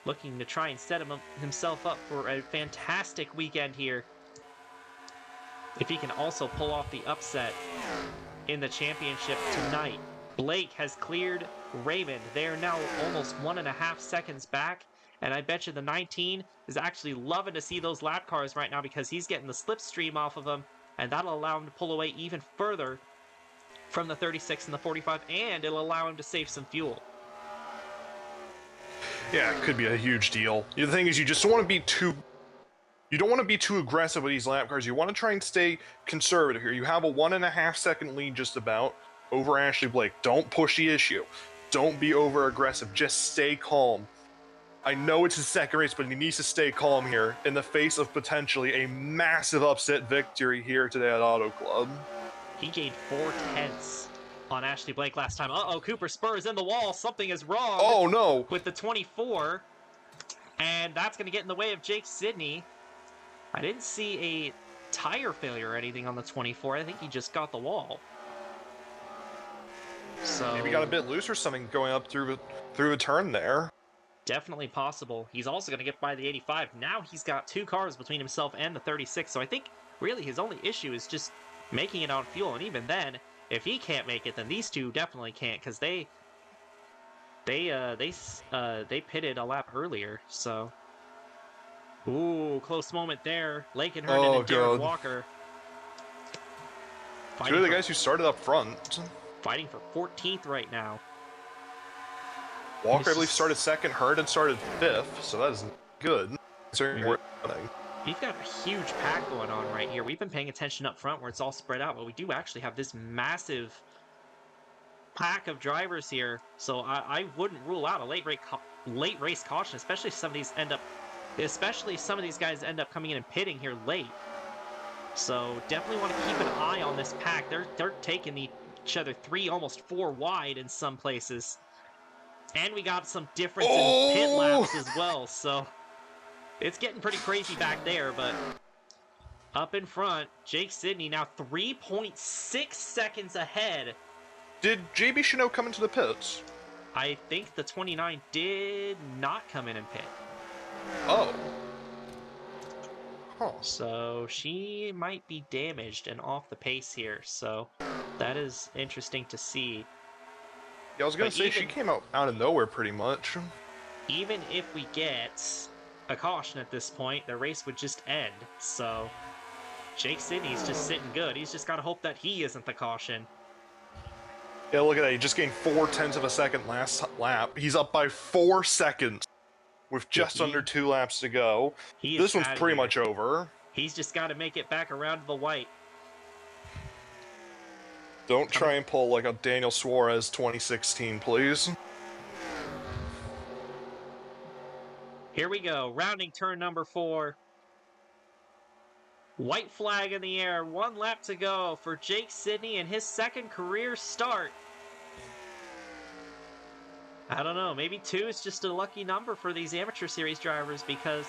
looking to try and set himself up for a fantastic weekend here. If he can also pull off the upset in the championship tonight. Blake has cleared Raymond. They are now almost 1.5 seconds back. And I bet you the 19 is actually loving to see those lap cars right now because he's getting the slipstream off of them. And that'll allow him to pull away even further from the 36 and the 45. And it'll allow him to save some fuel. Yeah, it could be a huge deal. The thing is, you just don't want to be too... You don't want to be too aggressive with these lap cars. You want to try and stay conservative here. You have a 1.5 second lead just about over Ashley Blake. Don't push the issue. Don't be over aggressive. Just stay calm. I know it's his second race, but he needs to stay calm here in the face of potentially a massive upset victory here today at Auto Club. He gained 4/10 on Ashley Blake last time. Uh-oh, Cooper Spur is in the wall. Something is wrong. Oh, no. With the 24. And that's going to get in the way of Jake Sidney. I didn't see a tire failure or anything on the 24. I think he just got the wall. So maybe got a bit loose or something going up through the turn there. Definitely possible. He's also going to get by the 85. Now he's got 2 cars between himself and the 36. So I think really his only issue is just making it on fuel. And even then, if he can't make it, then these two definitely can't, because they pitted a lap earlier. So, ooh, close moment there. Lakin Herndon Oh and Derek god. Walker Two of the guys who started up front. fighting for 14th right now. Walker, I believe, started second. Herndon started fifth, so that is good. We've got a huge pack going on right here. We've been paying attention up front where it's all spread out, but we do actually have this massive pack of drivers here. So I wouldn't rule out a late race caution, especially if some of these guys end up coming in and pitting here late. So definitely want to keep an eye on this pack. They're taking each other 3, almost 4 wide in some places. And we got some difference in pit laps as well, so it's getting pretty crazy back there, but up in front, Jake Sidney now 3.6 seconds ahead. Did JB Chanel come into the pits? I think the 29 did not come in and pit. Oh. Huh. So she might be damaged and off the pace here, so that is interesting to see. Yeah, I was gonna say, she came out of nowhere pretty much. Even if we get a caution at this point, the race would just end. So Jake Sidney's just sitting good. He's just got to hope that he isn't the caution. Yeah, look at that. He just gained 0.4 of a second last lap. He's up by 4 seconds with just under 2 laps to go. This one's pretty much over. He's just got to make it back around to the white. Don't try and pull like a Daniel Suarez 2016, please. Here we go. Rounding turn number 4. White flag in the air. 1 lap to go for Jake Sidney and his second career start. I don't know. Maybe 2 is just a lucky number for these amateur series drivers because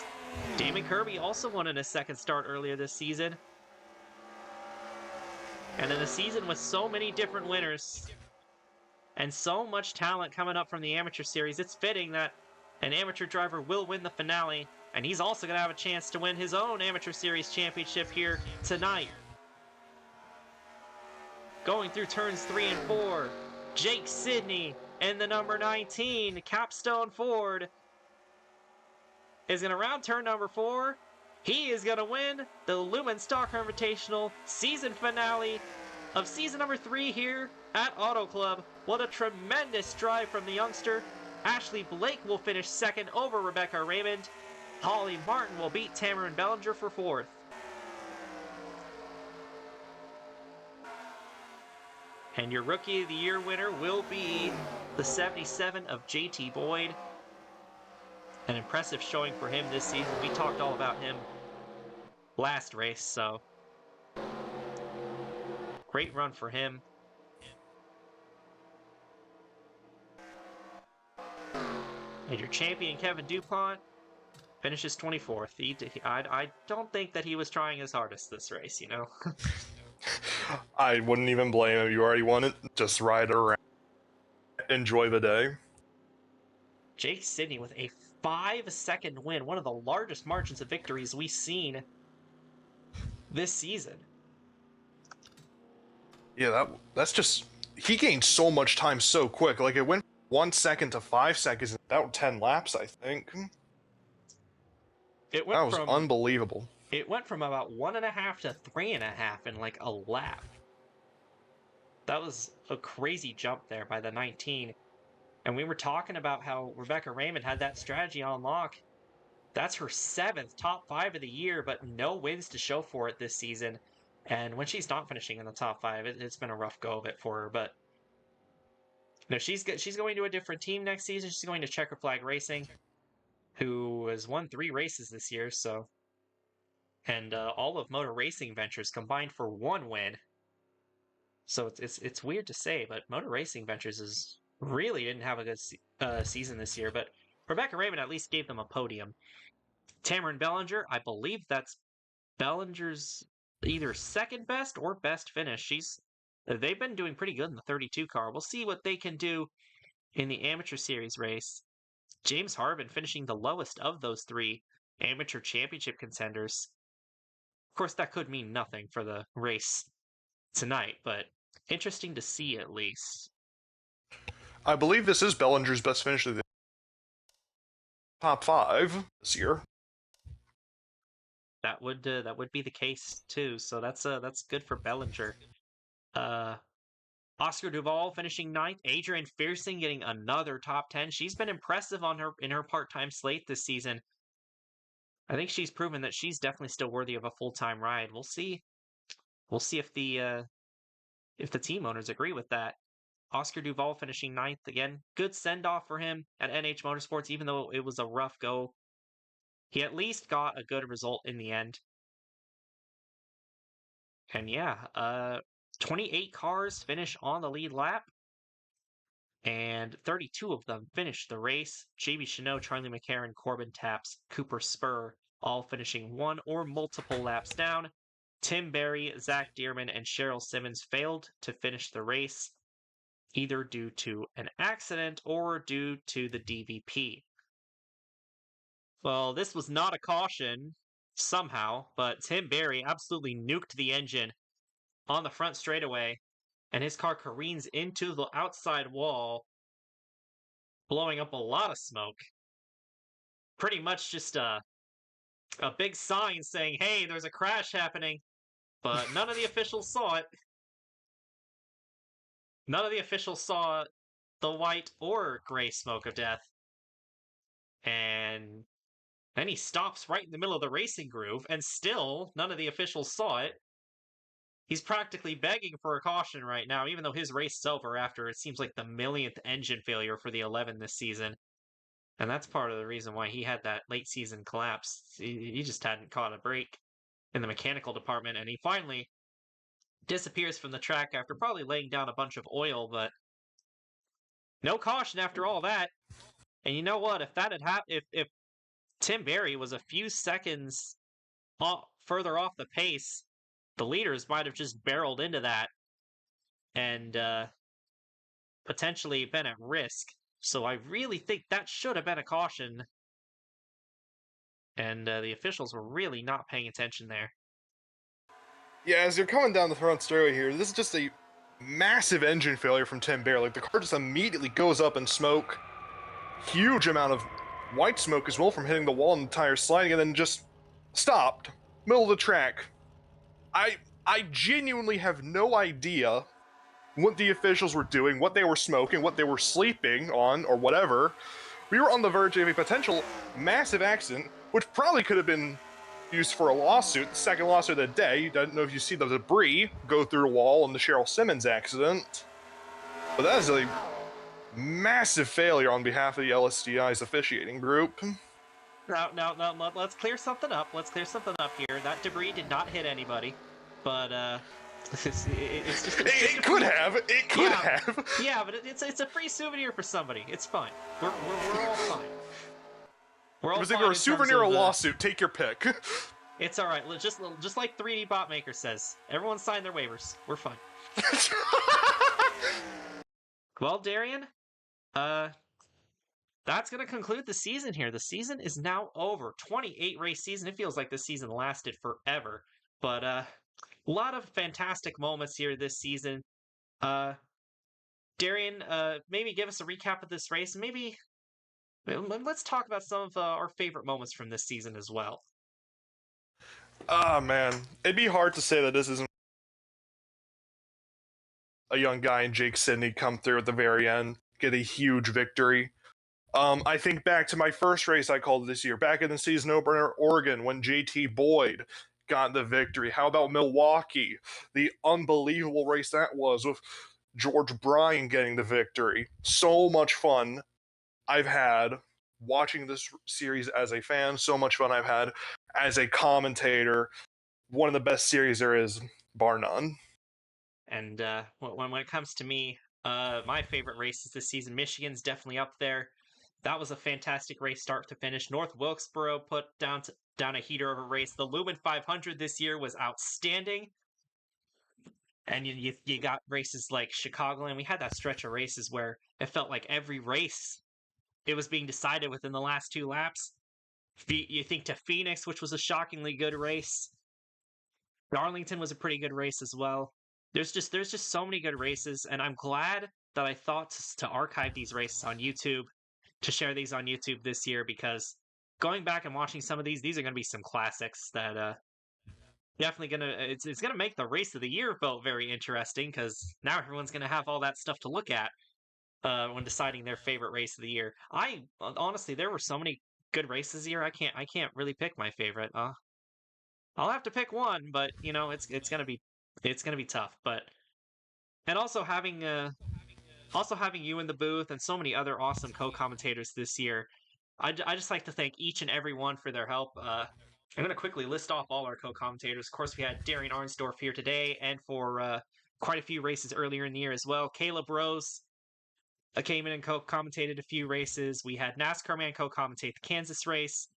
Damon Kirby also won in his second start earlier this season. And in a season with so many different winners and so much talent coming up from the amateur series, it's fitting that an amateur driver will win the finale, and he's also going to have a chance to win his own amateur series championship here tonight. Going through turns 3 and 4, Jake Sidney and the number 19 Capstone Ford is going to round turn number 4. He is going to win the Lumen Stock Invitational season finale of season number 3 here at Auto Club. What a tremendous drive from the youngster. Ashley Blake will finish second over Rebecca Raymond. Holly Martin will beat Tamarin Bellinger for 4th. And your Rookie of the Year winner will be the 77 of JT Boyd. An impressive showing for him this season. We talked all about him last race, so great run for him. And your champion, Kevin DuPont, finishes 24th. I don't think that he was trying his hardest this race, you know? I wouldn't even blame him. You already won it. Just ride around. Enjoy the day. Jake Sidney with a 5-second win, one of the largest margins of victories we've seen this season. Yeah, that's just... He gained so much time so quick. Like, it went 1 second to 5 seconds in about 10 laps, I think. That was unbelievable. It went from about 1.5 to 3.5 in like a lap. That was a crazy jump there by the 19. And we were talking about how Rebecca Raymond had that strategy on lock. That's her 7th top 5 of the year, but no wins to show for it this season. And when she's not finishing in the top 5, it's been a rough go of it for her. But no, she's going to a different team next season. She's going to Checker Flag Racing, who has won 3 races this year. So, and all of Motor Racing Ventures combined for 1 win. So it's weird to say, but Motor Racing Ventures really didn't have a good season this year. But Rebecca Raymond at least gave them a podium. Tamarin Bellinger, I believe that's Bellinger's either second best or best finish. They've been doing pretty good in the 32 car. We'll see what they can do in the amateur series race. James Harvin finishing the lowest of those 3 amateur championship contenders. Of course, that could mean nothing for the race tonight, but interesting to see at least. I believe this is Bellinger's best finish of the top 5 this year. That would be the case too. So that's good for Bellinger. Oscar Duvall finishing 9th. Adrian Fearsing getting another top 10. She's been impressive in her part-time slate this season. I think she's proven that she's definitely still worthy of a full-time ride. We'll see. We'll see if the team owners agree with that. Oscar Duvall finishing 9th again. Good send-off for him at NH Motorsports, even though it was a rough go. He at least got a good result in the end. And yeah, 28 cars finish on the lead lap, and 32 of them finished the race. JB Chanot, Charlie McCarron, Corbin Taps, Cooper Spur, all finishing one or multiple laps down. Tim Berry, Zach Dearman, and Cheryl Simmons failed to finish the race, either due to an accident or due to the DVP. Well, this was not a caution, somehow, but Tim Berry absolutely nuked the engine on the front straightaway, and his car careens into the outside wall, blowing up a lot of smoke. Pretty much just a big sign saying, hey, there's a crash happening, but none of the officials saw it. None of the officials saw the white or gray smoke of death. And then he stops right in the middle of the racing groove, and still none of the officials saw it. He's practically begging for a caution right now, even though his race is over after it seems like the millionth engine failure for the 11 this season. And that's part of the reason why he had that late season collapse. He just hadn't caught a break in the mechanical department, and he finally disappears from the track after probably laying down a bunch of oil, but no caution after all that. And you know what? If that had happened, if Tim Berry was a few seconds further off the pace, the leaders might have just barreled into that and potentially been at risk. So I really think that should have been a caution. And the officials were really not paying attention there. Yeah, as you're coming down the front straightaway here, this is just a massive engine failure from Tim Berry. Like, the car just immediately goes up in smoke. Huge amount of white smoke as well from hitting the wall and the tires sliding, and then just stopped. Middle of the track. I genuinely have no idea what the officials were doing, what they were smoking, what they were sleeping on, or whatever. We were on the verge of a potential massive accident, which probably could have been used for a lawsuit, the second lawsuit of the day. I don't know if you see the debris go through the wall in the Cheryl Simmons accident, but that is a massive failure on behalf of the LSCI's officiating group. Now, let's clear something up. Let's clear something up here. That debris did not hit anybody, but it's just it could have. It could have. Yeah, but it's a free souvenir for somebody. It's fine. We're all fine. We're all it was either a souvenir or a lawsuit. Take your pick. It's all right. Just like 3D Bot Maker says, everyone sign their waivers. We're fine. Well, Darian, that's going to conclude the season here. The season is now over. 28 race season. It feels like this season lasted forever. But a lot of fantastic moments here this season. Darian, maybe give us a recap of this race. Maybe let's talk about some of our favorite moments from this season as well. Ah, man. It'd be hard to say that this isn't a young guy and Jake Sidney come through at the very end, get a huge victory. I think back to my first race I called this year, back in the season opener, Oregon, when JT Boyd got the victory. How about Milwaukee? The unbelievable race that was with George Bryan getting the victory. So much fun I've had watching this series as a fan. So much fun I've had as a commentator. One of the best series there is, bar none. And when it comes to me, my favorite races this season, Michigan's definitely up there. That was a fantastic race start to finish. North Wilkesboro put down a heater of a race. The Lumen 500 this year was outstanding. And you got races like Chicagoland. We had that stretch of races where it felt like every race, it was being decided within the last 2 laps. You think to Phoenix, which was a shockingly good race. Darlington was a pretty good race as well. there's just so many good races, and I'm glad that I thought to archive these races on YouTube, to share these on YouTube this year, because going back and watching some of these are going to be some classics that definitely gonna it's gonna make the race of the year felt very interesting, because now everyone's gonna have all that stuff to look at when deciding their favorite race of the year. I honestly, there were so many good races here. I can't really pick my favorite. I'll have to pick one, but it's gonna be tough. But and also having you in the booth and so many other awesome co-commentators this year. I just like to thank each and every one for their help. I'm going to quickly list off all our co-commentators. Of course, we had Darian Arnsdorf here today, and for quite a few races earlier in the year as well. Caleb Rose came in and co-commentated a few races. We had NASCAR Man co-commentate the Kansas race.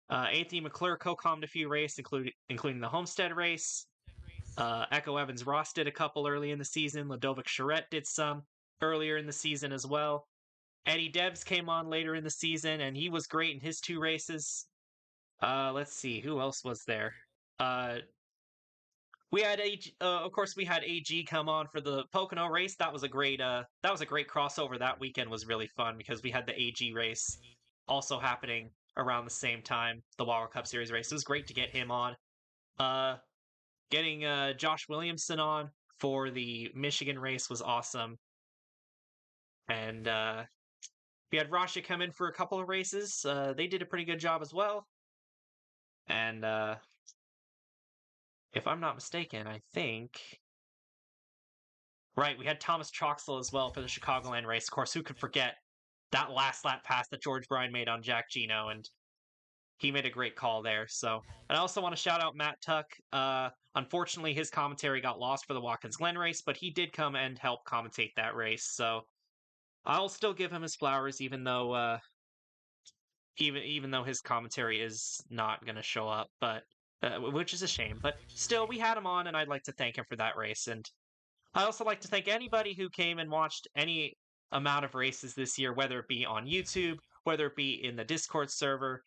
Anthony McClure co-commented a few races, including the Homestead race. Echo Evans Ross did a couple early in the season. Ludovic Charette did some earlier in the season as well. Eddie Debs came on later in the season, and he was great in his 2 races. Let's see, who else was there? We had of course, we had AG come on for the Pocono race. That was a great crossover. That weekend was really fun because we had the AG race also happening around the same time, the Wild Cup Series race. It was great to get him on. Getting Josh Williamson on for the Michigan race was awesome. And we had Rasha come in for a couple of races. They did a pretty good job as well. And if I'm not mistaken, I think... Right, we had Thomas Troxel as well for the Chicagoland race. Of course, who could forget that last lap pass that George Bryan made on Jack Gino, and he made a great call there. So, and I also want to shout out Matt Tuck. Unfortunately, his commentary got lost for the Watkins Glen race, but he did come and help commentate that race. So, I'll still give him his flowers, even though his commentary is not going to show up, but which is a shame. But still, we had him on, and I'd like to thank him for that race. And I also like to thank anybody who came and watched any amount of races this year, whether it be on YouTube, whether it be in the Discord server.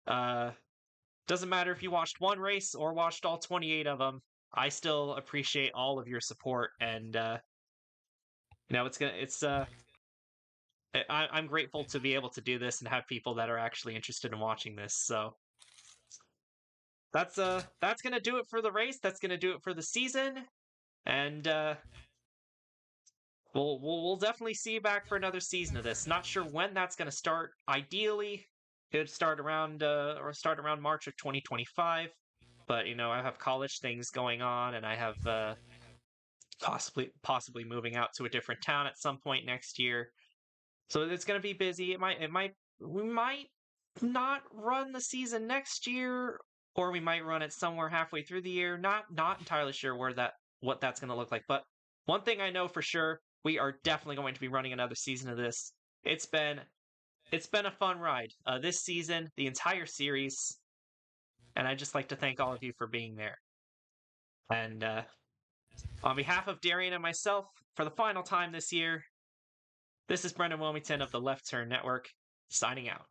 Doesn't matter if you watched one race or watched all 28 of them. I still appreciate all of your support, and I'm grateful to be able to do this and have people that are actually interested in watching this. So that's gonna do it for the race. That's gonna do it for the season, and we'll definitely see you back for another season of this. Not sure when that's gonna start. Ideally, it'd start around March of 2025. But I have college things going on, and I have possibly moving out to a different town at some point next year. So it's going to be busy. We might not run the season next year, or we might run it somewhere halfway through the year. Not entirely sure what that's going to look like. But one thing I know for sure, we are definitely going to be running another season of this. It's been a fun ride this season, the entire series, and I'd just like to thank all of you for being there. And on behalf of Darian and myself, for the final time this year, this is Brendan Wilmington of the Left Turn Network, signing out.